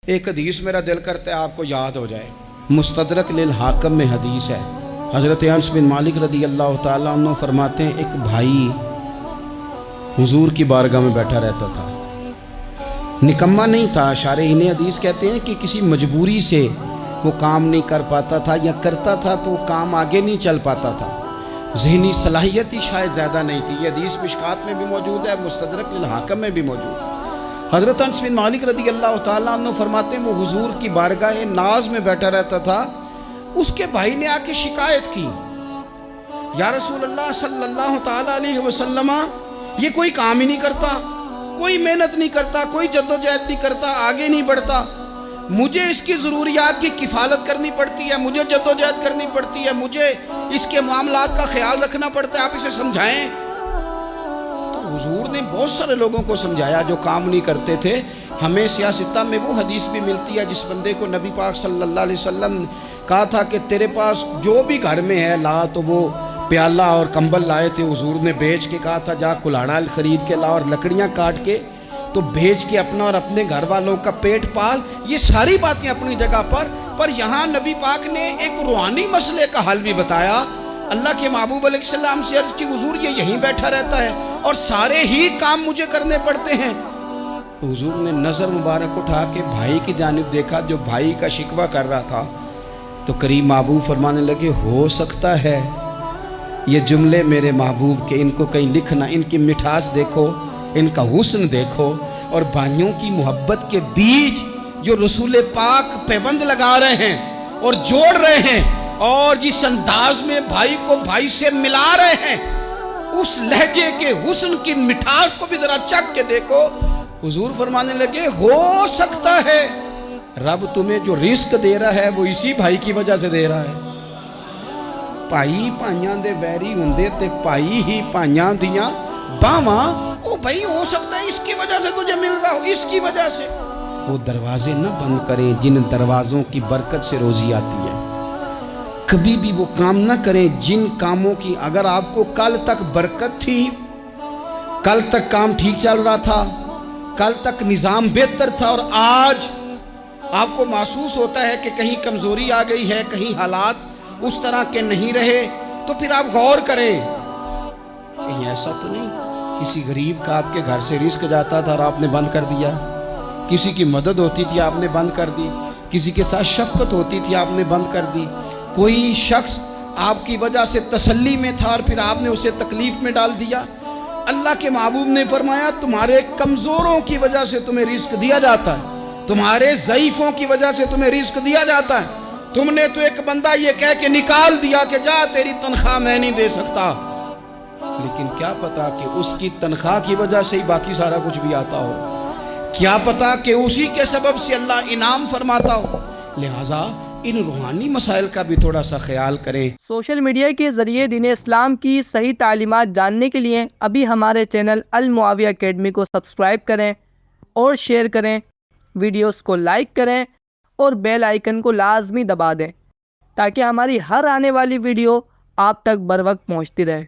ایک حدیث میرا دل کرتا ہے آپ کو یاد ہو جائے، مستدرک للحاکم میں حدیث ہے۔ حضرت انس بن مالک رضی اللہ تعالیٰ عنہ فرماتے ہیں ایک بھائی حضور کی بارگاہ میں بیٹھا رہتا تھا، نکما نہیں تھا، شارحین حدیث کہتے ہیں کہ کسی مجبوری سے وہ کام نہیں کر پاتا تھا، یا کرتا تھا تو کام آگے نہیں چل پاتا تھا، ذہنی صلاحیت ہی شاید زیادہ نہیں تھی۔ یہ حدیث مشکات میں بھی موجود ہے، مستدرک للحاکم میں بھی موجود ہے۔ حضرت انس بن مالک رضی اللہ تعالیٰ عنہ فرماتے ہیں وہ حضور کی بارگاہ ناز میں بیٹھا رہتا تھا، اس کے بھائی نے آ کے شکایت کی، یا رسول اللہ صلی اللہ تعالیٰ علیہ وسلم، یہ کوئی کام ہی نہیں کرتا، کوئی محنت نہیں کرتا، کوئی جدوجہد نہیں کرتا، آگے نہیں بڑھتا، مجھے اس کی ضروریات کی کفالت کرنی پڑتی ہے، مجھے جدوجہد کرنی پڑتی ہے، مجھے اس کے معاملات کا خیال رکھنا پڑتا ہے، آپ اسے سمجھائیں۔ تو حضور نے بہت سارے لوگوں کو سمجھایا جو کام نہیں کرتے تھے۔ ہمیں سیاستہ میں وہ حدیث بھی ملتی ہے جس بندے کو نبی پاک صلی اللہ علیہ وسلم نے کہا تھا کہ تیرے پاس جو بھی گھر میں ہے لا، تو وہ پیالہ اور کمبل لائے تھے، حضور نے بیچ کے کہا تھا جا کلاڑا خرید کے لا اور لکڑیاں کاٹ کے تو بیچ کے اپنا اور اپنے گھر والوں کا پیٹ پال۔ یہ ساری باتیں اپنی جگہ پر یہاں نبی پاک نے ایک روحانی مسئلے کا حل بھی بتایا۔ اللہ کے محبوب علیہ السلام سے عرض کی حضور یہ یہیں بیٹھا رہتا ہے اور سارے ہی کام مجھے کرنے پڑتے ہیں۔ حضور نے نظر مبارک اٹھا کے بھائی کی جانب دیکھا جو بھائی کا شکوہ کر رہا تھا، تو کریم محبوب فرمانے لگے ہو سکتا ہے یہ جملے میرے محبوب کے، ان کو کہیں لکھنا، ان کی مٹھاس دیکھو، ان کا حسن دیکھو، اور بھائیوں کی محبت کے بیچ جو رسول پاک پیوند لگا رہے ہیں اور جوڑ رہے ہیں، اور جس انداز میں بھائی کو بھائی سے ملا رہے ہیں، اس لہجے کے حسن کی مٹھاس کو بھی ذرا چکھ کے دیکھو۔ حضور فرمانے لگے ہو سکتا ہے رب تمہیں جو رزق دے رہا ہے وہ اسی بھائی کی وجہ سے دے رہا ہے۔ بھائی بھائیاں دے ویری ہوندے تے بھائی ہی بھائیاں دیاں باواں، او بھائی ہو سکتا ہے اس کی وجہ سے تجھے مل رہا ہو، اس کی وجہ سے۔ وہ دروازے نہ بند کریں جن دروازوں کی برکت سے روزی آتی ہے، کبھی بھی وہ کام نہ کریں جن کاموں کی اگر آپ کو کل تک برکت تھی، کل تک کام ٹھیک چل رہا تھا، کل تک نظام بہتر تھا، اور آج آپ کو محسوس ہوتا ہے کہ کہیں کمزوری آ گئی ہے، کہیں حالات اس طرح کے نہیں رہے، تو پھر آپ غور کریں کہیں ایسا تو نہیں کسی غریب کا آپ کے گھر سے رزق جاتا تھا اور آپ نے بند کر دیا، کسی کی مدد ہوتی تھی آپ نے بند کر دی، کسی کے ساتھ شفقت ہوتی تھی آپ نے بند کر دی، کوئی شخص آپ کی وجہ سے تسلی میں تھا اور پھر آپ نے اسے تکلیف میں ڈال دیا۔ اللہ کے محبوب نے فرمایا تمہارے کمزوروں کی وجہ سے تمہیں رزق دیا جاتا ہے، تمہارے ضعیفوں کی وجہ سے تمہیں رزق دیا جاتا ہے۔ تم نے تو ایک بندہ یہ کہہ کے نکال دیا کہ جا تیری تنخواہ میں نہیں دے سکتا، لیکن کیا پتا کہ اس کی تنخواہ کی وجہ سے ہی باقی سارا کچھ بھی آتا ہو، کیا پتا کہ اسی کے سبب سے اللہ انعام فرماتا ہو۔ لہٰذا ان روحانی مسائل کا بھی تھوڑا سا خیال کریں۔ سوشل میڈیا کے ذریعے دین اسلام کی صحیح تعلیمات جاننے کے لیے ابھی ہمارے چینل المعاویہ اکیڈمی کو سبسکرائب کریں اور شیئر کریں، ویڈیوز کو لائک کریں اور بیل آئیکن کو لازمی دبا دیں تاکہ ہماری ہر آنے والی ویڈیو آپ تک بر وقت پہنچتی رہے۔